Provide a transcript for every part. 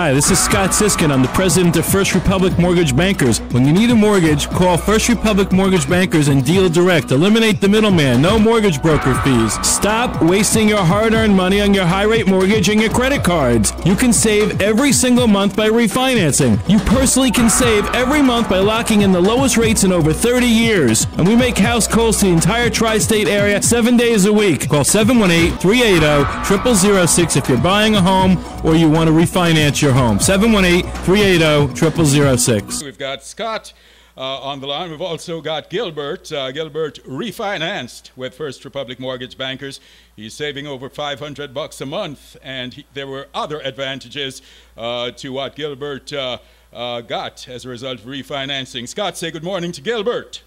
Hi, this is Scott Siskin. I'm the president of First Republic Mortgage Bankers. When you need a mortgage, call First Republic Mortgage Bankers and deal direct. Eliminate the middleman. No mortgage broker fees. Stop wasting your hard-earned money on your high-rate mortgage and your credit cards. You can save every single month by refinancing. You personally can save every month by locking in the lowest rates in over 30 years. And we make house calls to the entire tri-state area 7 days a week. Call 718-380-0006 if you're buying a home or you want to refinance your home. 718-380-0006. We've got Scott on the line. We've also got Gilbert. Gilbert refinanced with First Republic Mortgage Bankers. He's saving over $500 a month, and there were other advantages to what Gilbert got as a result of refinancing. Scott, say good morning to Gilbert.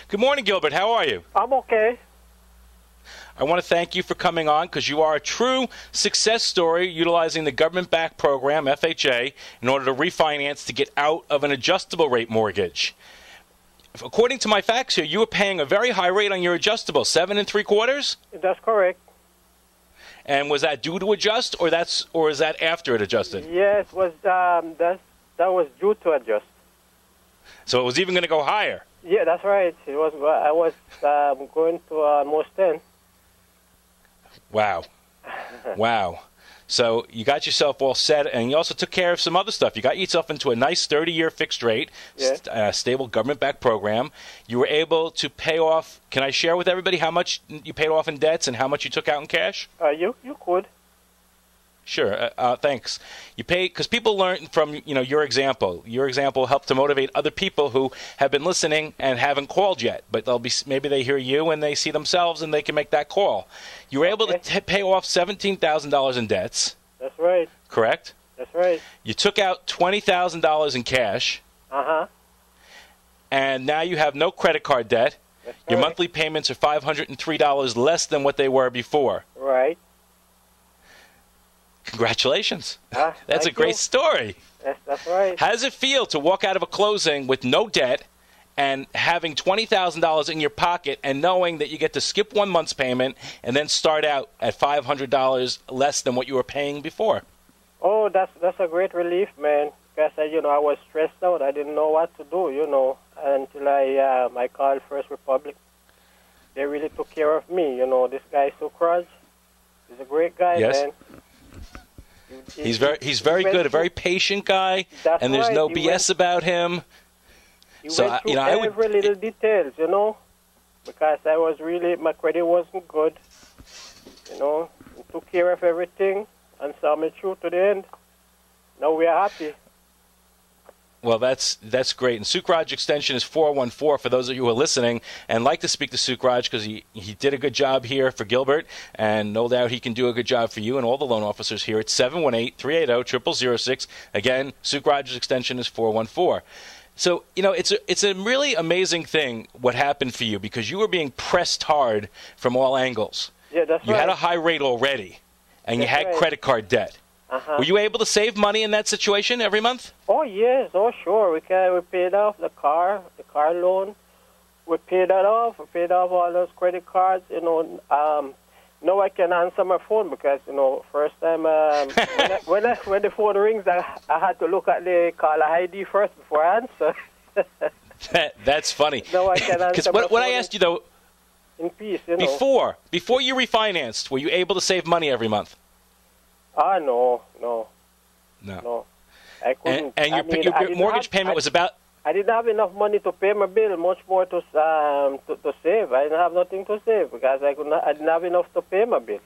Good morning, Gilbert. How are you? I'm okay. I want to thank you for coming on because you are a true success story utilizing the government-backed program, FHA, in order to refinance to get out of an adjustable rate mortgage. According to my facts here, you were paying a very high rate on your adjustable, 7 3/4? That's correct. And was that due to adjust, or is that after it adjusted? Yes, was that was due to adjust. So it was even going to go higher. Yeah, that's right. It was. I was going to almost 10. Wow. Wow. So you got yourself all set, and you also took care of some other stuff. You got yourself into a nice 30-year fixed rate, stable government-backed program. You were able to pay off. Can I share with everybody how much you paid off in debts and how much you took out in cash? You could. Sure. Thanks. You pay because people learn from your example. Your example helped to motivate other people who have been listening and haven't called yet, but maybe they hear you and they see themselves and they can make that call. You were able to pay off $17,000 in debts. That's right. Correct. That's right. You took out $20,000 in cash. And now you have no credit card debt. That's Your right. monthly payments are $503 less than what they were before. Right. Congratulations. That's a great story. That's right. How does it feel to walk out of a closing with no debt and having $20,000 in your pocket and knowing that you get to skip 1 month's payment and then start out at $500 less than what you were paying before? Oh, that's a great relief, man. Because I was stressed out. I didn't know what to do, until I called First Republic. They really took care of me. This guy Sukraj, he's a great guy, man. He's very good, a very patient guy, and there's no BS about him. He went through every little details, because my credit wasn't good, He took care of everything and saw me through to the end. Now we are happy. Well, that's great. And Sukraj extension is 414 for those of you who are listening and like to speak to Sukraj because he did a good job here for Gilbert, and no doubt he can do a good job for you and all the loan officers here at 718-380-0006. Again, Sukraj's extension is 414. So, it's a really amazing thing what happened for you because you were being pressed hard from all angles. Yeah, that's right. You had a high rate already, and you had credit card debt. Were you able to save money in that situation every month? Oh, yes. Oh, sure. We paid off the car loan. We paid that off. We paid off all those credit cards. Now I can answer my phone because, first time when the phone rings, I had to look at the caller ID first before I answer. That's funny. Now I can answer my phone. What I asked you, though, in peace, Before you refinanced, were you able to save money every month? No. I couldn't. And your mortgage payment was about... I didn't have enough money to pay my bill, much more to save. I didn't have nothing to save because I didn't have enough to pay my bill.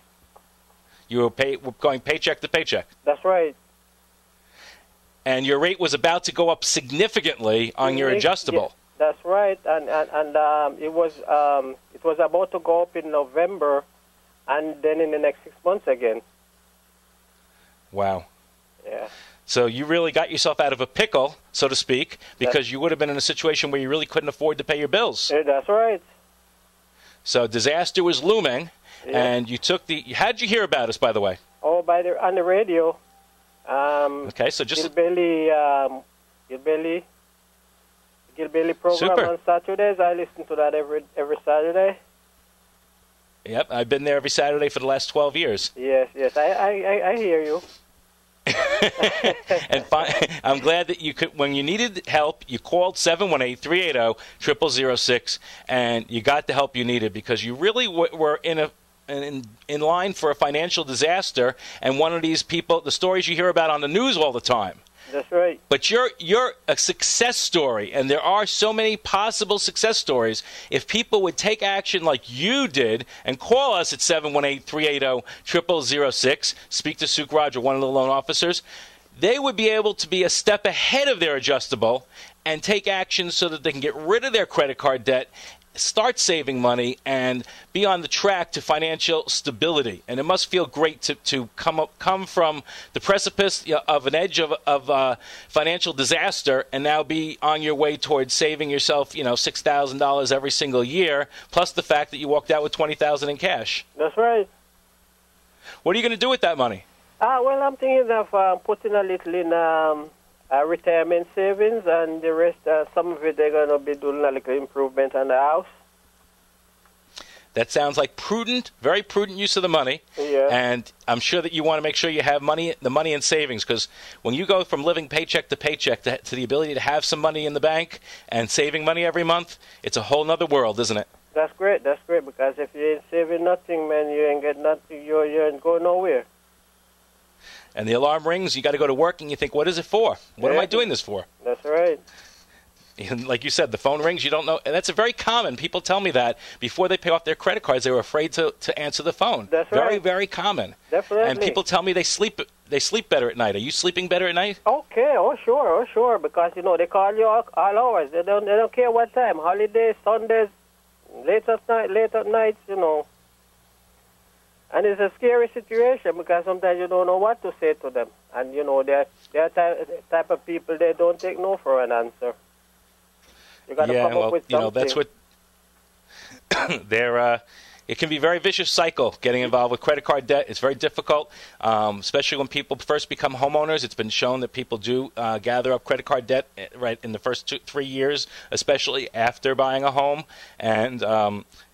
You were going paycheck to paycheck. That's right. And your rate was about to go up significantly on your adjustable. Yeah, that's right. And it was about to go up in November, and then in the next 6 months again. Wow. Yeah. So you really got yourself out of a pickle, so to speak, because you would have been in a situation where you really couldn't afford to pay your bills. That's right. So disaster was looming, and you took the... How did you hear about us, by the way? Oh, on the radio. Okay, so just... Gilbelly program on Saturdays. I listen to that every Saturday. Yep, I've been there every Saturday for the last 12 years. Yes, I hear you. And I'm glad that you could, when you needed help, you called 718-380-0006, and you got the help you needed, because you really were in line for a financial disaster, and one of these people, the stories you hear about on the news all the time. That's right. But you're a success story, and there are so many possible success stories. If people would take action like you did and call us at 718-380-0006, speak to Suk Raj, one of the loan officers, they would be able to be a step ahead of their adjustable and take action so that they can get rid of their credit card debt, start saving money, and be on the track to financial stability. And it must feel great to come from the precipice of an edge of financial disaster and now be on your way towards saving yourself, $6,000 every single year, plus the fact that you walked out with $20,000 in cash. That's right. What are you going to do with that money? Well, I'm thinking of putting a little in retirement savings, and the rest, some of it, they're going to be doing a little improvement on the house. That sounds like prudent, very prudent use of the money. Yeah. And I'm sure that you want to make sure you have the money in savings, because when you go from living paycheck to paycheck to the ability to have some money in the bank and saving money every month, it's a whole other world, isn't it? That's great, because if you ain't saving nothing, man, you ain't get nothing, you ain't going nowhere. And the alarm rings, you got to go to work, and you think, what is it for? What am I doing this for? That's right. And like you said, the phone rings, you don't know. And that's a very common. People tell me that before they pay off their credit cards, they were afraid to answer the phone. That's very, right. very common. Definitely. And people tell me they sleep better at night. Are you sleeping better at night? Okay, sure, because, they call you all hours. They don't care what time, holidays, Sundays, late at night, And it's a scary situation, because sometimes you don't know what to say to them. And, they're type of people, they don't take no for an answer. You got to come up with something. That's what it can be a very vicious cycle getting involved with credit card debt. It's very difficult, especially when people first become homeowners. It's been shown that people do gather up credit card debt right in the first 2-3 years, especially after buying a home. And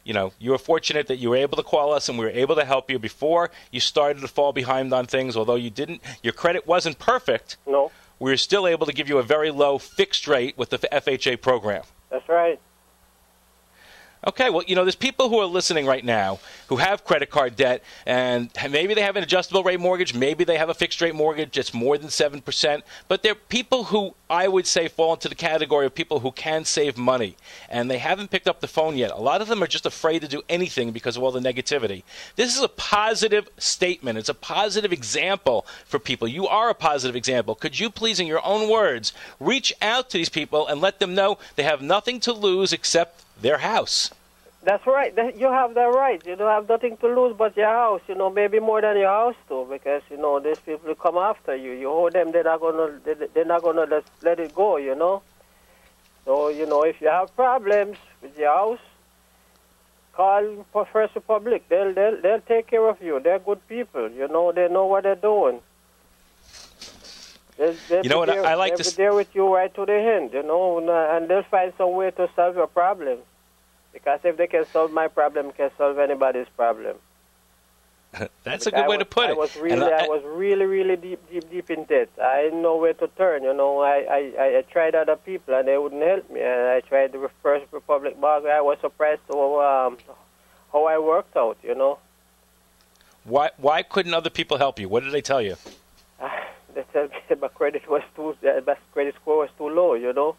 you were fortunate that you were able to call us, and we were able to help you before you started to fall behind on things. Although your credit wasn't perfect. No. We were still able to give you a very low fixed rate with the FHA program. That's right. Okay, well, there's people who are listening right now who have credit card debt, and maybe they have an adjustable rate mortgage, maybe they have a fixed rate mortgage that's more than 7%, but they're people who I would say fall into the category of people who can save money, and they haven't picked up the phone yet. A lot of them are just afraid to do anything because of all the negativity. This is a positive statement. It's a positive example for people. You are a positive example. Could you please, in your own words, reach out to these people and let them know they have nothing to lose except their house? That's right. You have that right. You don't have nothing to lose but your house. Maybe more than your house too, because these people come after you. You owe them. They're not gonna just let it go. So if you have problems with your house, call for First Republic. They'll take care of you. They're good people. They know what they're doing. They'll be there with you right to the end, and they'll find some way to solve your problem. Because if they can solve my problem, they can solve anybody's problem. That's a good way to put it. I was really deep in debt. I didn't know where to turn. I tried other people and they wouldn't help me. And I tried the First Republic Bank. I was surprised how I worked out. Why couldn't other people help you? What did they tell you? They said my credit score was too low.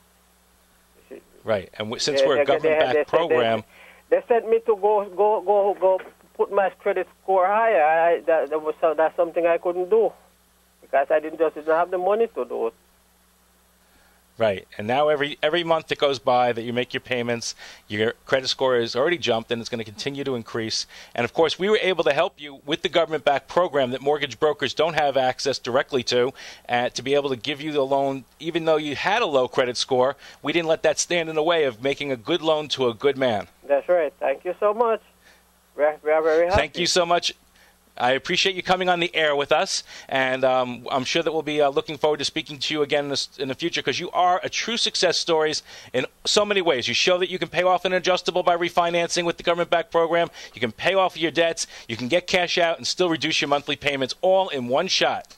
Right, and since we're a government-backed program, they sent me to go put my credit score higher. That's something I couldn't do because I didn't have the money to do it. Right, and now every month that goes by that you make your payments, your credit score has already jumped, and it's going to continue to increase. And, of course, we were able to help you with the government-backed program that mortgage brokers don't have access directly to be able to give you the loan. Even though you had a low credit score, we didn't let that stand in the way of making a good loan to a good man. That's right. Thank you so much. We are very happy. Thank you so much. I appreciate you coming on the air with us, and I'm sure that we'll be looking forward to speaking to you again in the future, because you are a true success story in so many ways. You show that you can pay off an adjustable by refinancing with the government-backed program. You can pay off your debts. You can get cash out and still reduce your monthly payments all in one shot.